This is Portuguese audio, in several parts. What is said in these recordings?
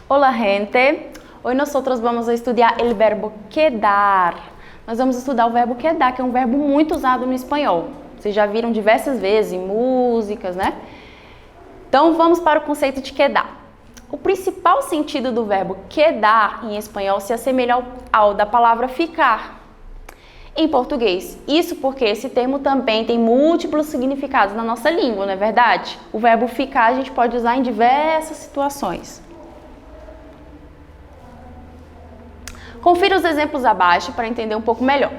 Hola gente, hoje nós vamos estudar o verbo quedar. Nós vamos estudar o verbo quedar, que é um verbo muito usado no espanhol. Vocês já viram diversas vezes em músicas, né? Então vamos para o conceito de quedar. O principal sentido do verbo quedar em espanhol se assemelha ao da palavra ficar em português. Isso porque esse termo também tem múltiplos significados na nossa língua, não é verdade? O verbo ficar a gente pode usar em diversas situações. Confira os exemplos abaixo para entender um pouco melhor.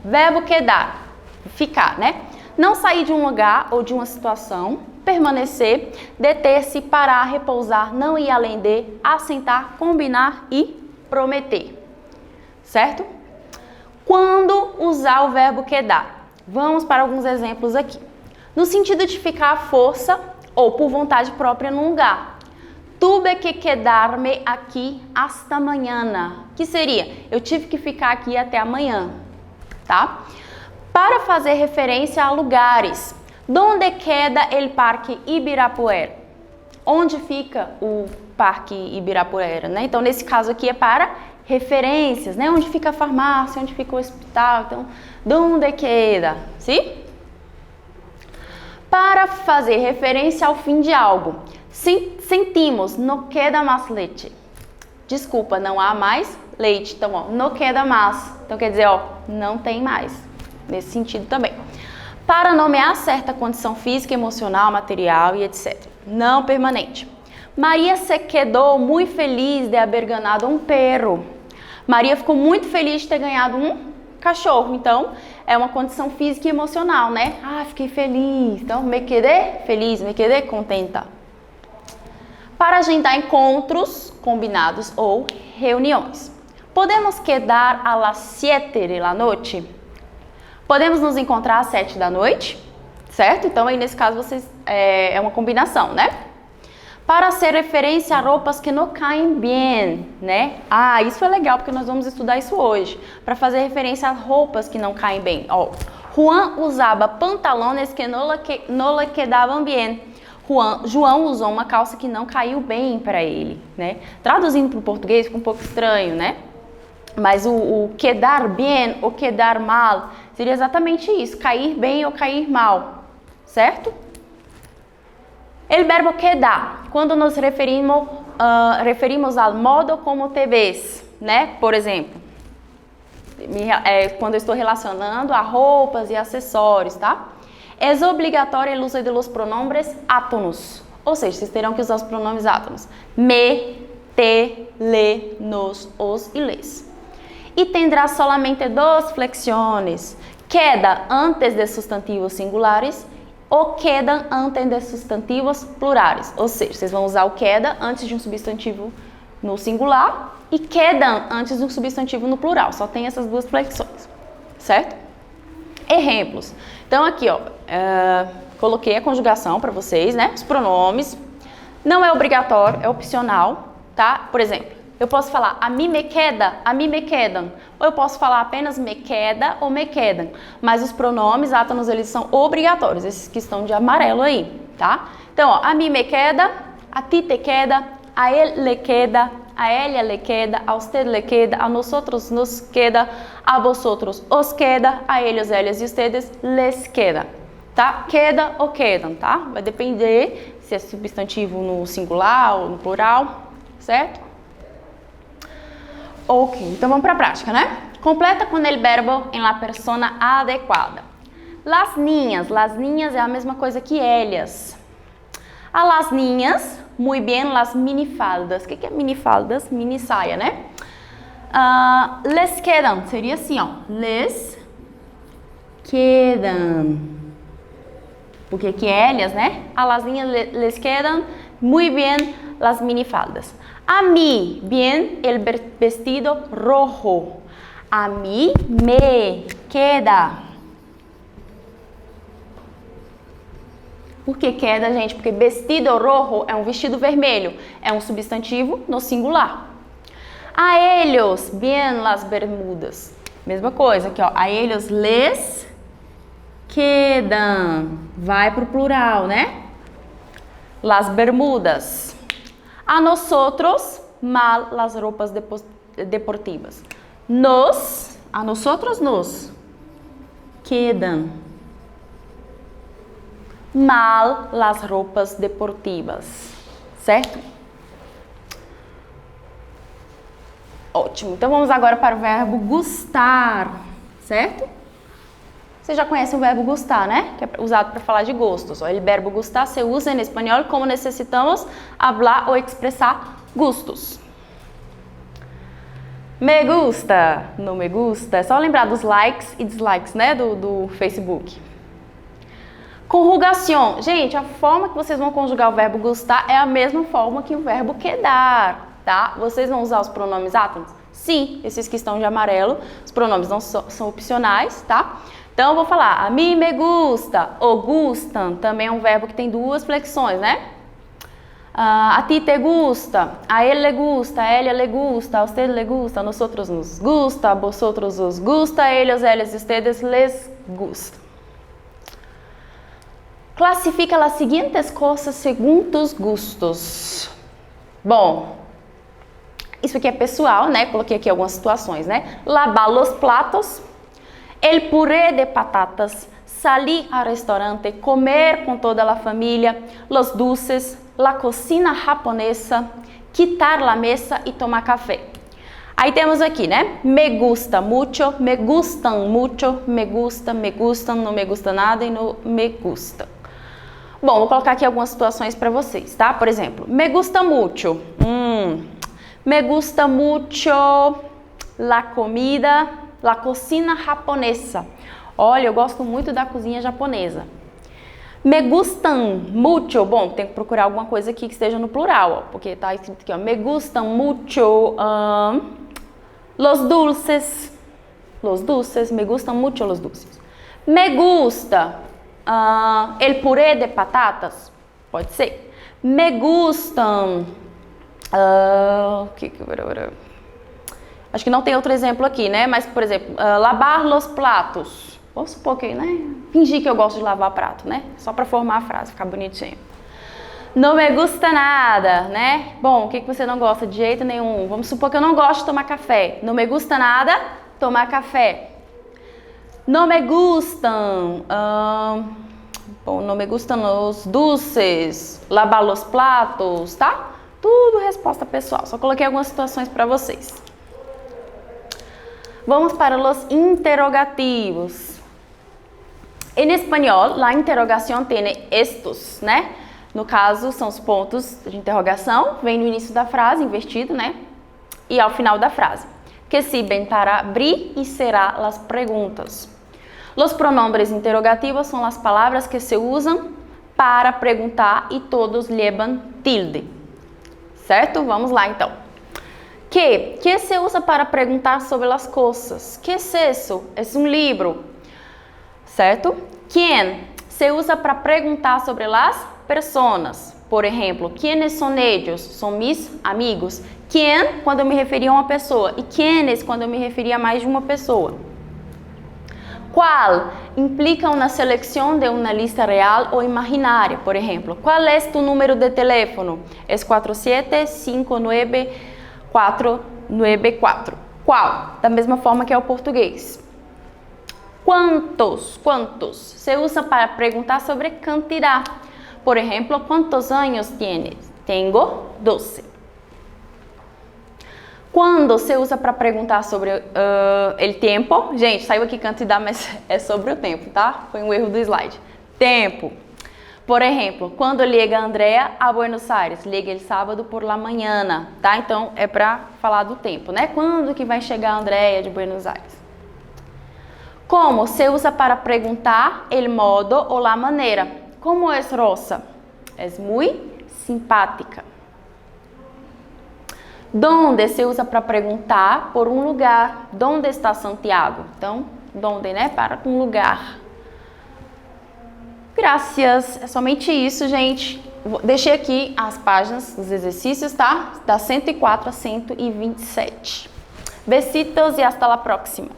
Verbo quedar, ficar, né? Não sair de um lugar ou de uma situação, permanecer, deter-se, parar, repousar, não ir além de, assentar, combinar e prometer. Certo? Quando usar o verbo quedar? Vamos para alguns exemplos aqui. No sentido de ficar à força ou por vontade própria num lugar. Tuve que quedar-me aqui hasta mañana. Que seria? Eu tive que ficar aqui até amanhã, tá? Para fazer referência a lugares. Donde queda el Parque Ibirapuera? Onde fica o Parque Ibirapuera, né? Então, nesse caso aqui é para referências, né? Onde fica a farmácia, onde fica o hospital. Então, donde queda, sim? Para fazer referência ao fim de algo. Sentimos, no queda mais leite. Desculpa, não há mais leite. Então, no queda mais. Então, quer dizer, não tem mais. Nesse sentido também. Para nomear certa condição física, emocional, material e etc. Não permanente. Maria se quedou muito feliz de haber ganado um perro. Maria ficou muito feliz de ter ganhado um cachorro. Então, é uma condição física e emocional, né? Fiquei feliz. Então, me quedé feliz, me quedé contenta. Para agendar encontros combinados ou reuniões. Podemos quedar a las 7 de la noche? Podemos nos encontrar às 7 da noite, certo? Então, aí nesse caso, é uma combinação, né? Para ser referência a roupas que não caem bem, né? Isso é legal, porque nós vamos estudar isso hoje. Para fazer referência a roupas que não caem bem. Juan usava pantalones que não le quedavam bem. João usou uma calça que não caiu bem para ele, né? Traduzindo para o português fica um pouco estranho, né? Mas o quedar bem ou quedar mal seria exatamente isso, cair bem ou cair mal, certo? El verbo quedar, quando nos referimos ao modo como te ves, né? Por exemplo, quando eu estou relacionando a roupas e acessórios, tá? É obrigatório o uso de los pronombres átonos, ou seja, vocês terão que usar os pronomes átonos. Me, te, le, nos, os e les. E tendrá solamente duas flexiones. Queda antes de substantivos singulares ou queda antes de substantivos plurares. Ou seja, vocês vão usar o queda antes de um substantivo no singular e queda antes de um substantivo no plural. Só tem essas duas flexões, certo? Exemplos. Então, aqui, coloquei a conjugação para vocês, né? Os pronomes. Não é obrigatório, é opcional, tá? Por exemplo, eu posso falar a mim me queda, a mim me quedam. Ou eu posso falar apenas me queda ou me quedam. Mas os pronomes átonos, eles são obrigatórios, esses que estão de amarelo aí, tá? Então, a mim me queda, a ti te queda, a ele le queda, a ella le queda, a usted le queda, a nosotros nos queda, a vosotros os queda, a ellos, ellas e ustedes les queda, tá? Queda ou quedam, tá? Vai depender se é substantivo no singular ou no plural, certo? Ok, então vamos para a prática, né? Completa com el verbo em la persona adequada. Las niñas é a mesma coisa que ellas. A las niñas, muy bien, las minifaldas. O que é minifaldas? Mini saia, né? Les quedan, seria assim, les quedan. Porque aqui é elas, né? A las niñas les quedan, muy bien, las minifaldas. A mí, bien, el vestido rojo. A mí me queda. Por que queda, gente? Porque vestido rojo é um vestido vermelho. É um substantivo no singular. A ellos, bien las bermudas. Mesma coisa aqui, a ellos les quedan. Vai pro plural, né? Las bermudas. A nosotros mal las ropas deportivas. Nos, a nosotros nos quedan mal las roupas deportivas, certo? Ótimo, então vamos agora para o verbo gustar, certo? Você já conhece o verbo gustar, né? Que é usado para falar de gostos. O verbo gustar se usa em espanhol como necessitamos hablar ou expressar gustos. Me gusta, não me gusta. É só lembrar dos likes e dislikes, né? Do Facebook. Conjugação. Gente, a forma que vocês vão conjugar o verbo gustar é a mesma forma que o verbo quedar, tá? Vocês vão usar os pronomes átomos? Sim, esses que estão de amarelo. Os pronomes não são opcionais, tá? Então, eu vou falar, a mim me gusta, ou gustam, também é um verbo que tem duas flexões, né? A ti te gusta, a ele le gusta, a ella le gusta, a usted le gusta, a nosotros nos gusta, a vosotros os gusta, a ellos, eles, ustedes les gusta. Classifica as seguintes coisas segundo os gustos. Bom, isso aqui é pessoal, né? Coloquei aqui algumas situações, né? Lavar los platos, el puré de patatas, salir al restaurante, comer com toda a família, los dulces, la cocina japonesa, quitar la mesa e tomar café. Aí temos aqui, né? Me gusta mucho, me gustan mucho, me gusta, me gustam, não me gusta nada e não me gusta. Bom, vou colocar aqui algumas situações para vocês, tá? Por exemplo, me gusta mucho. Me gusta mucho la comida, la cocina japonesa. Olha, eu gosto muito da cozinha japonesa. Me gustan mucho. Bom, tem que procurar alguma coisa aqui que esteja no plural, ó, porque tá escrito aqui, ó. Me gustan mucho los dulces. Los dulces. Me gustan mucho los dulces. Me gusta el puré de patatas. Pode ser. Me gustam. Acho que não tem outro exemplo aqui, né? Mas, por exemplo, lavar los platos. Vamos supor que, né? Fingir que eu gosto de lavar prato, né? Só para formar a frase, ficar bonitinho. Não me gusta nada, né? Bom, o que você não gosta de jeito nenhum? Vamos supor que eu não gosto de tomar café. Não me gusta nada, tomar café. Não me gustam. Bom, não me gustam os doces, lavar los platos, tá? Tudo resposta pessoal. Só coloquei algumas situações para vocês. Vamos para os interrogativos. Em espanhol, a interrogação tem estos, né? No caso, são os pontos de interrogação, vem no início da frase, invertido, né? E ao final da frase. Que sirven para abrir e cerrar as perguntas. Os pronombres interrogativos são as palavras que se usam para perguntar e todos levam tilde. Certo? Vamos lá, então. Que se usa para perguntar sobre as coisas? Que é isso? É um livro. Certo? Quem se usa para perguntar sobre as pessoas. Por exemplo, quienes são eles? São mis amigos. Quem, quando eu me referia a uma pessoa. E quienes, quando eu me referia a mais de uma pessoa. Qual implica uma seleção de uma lista real ou imaginária. Por exemplo, qual é tu número de telefone? É 4759494. Qual? Da mesma forma que é o português. Quantos? Quantos? Se usa para perguntar sobre quantidade. Por exemplo, quantos anos tienes? Tenho 12. Quando se usa para perguntar sobre o tempo. Gente, saiu aqui quantidade, mas é sobre o tempo, tá? Foi um erro do slide. Tempo. Por exemplo, quando liga a Andrea a Buenos Aires? Liga ele sábado por la manhã, tá? Então, é para falar do tempo, né? Quando que vai chegar a Andrea de Buenos Aires? Como se usa para perguntar el modo ou la maneira. Como é Rosa? É muito simpática. Donde se usa para perguntar por um lugar. Donde está Santiago? Então, donde, né? Para um lugar. Graças. É somente isso, gente. Deixei aqui as páginas dos exercícios, tá? Da 104 a 127. Besitos e hasta la próxima.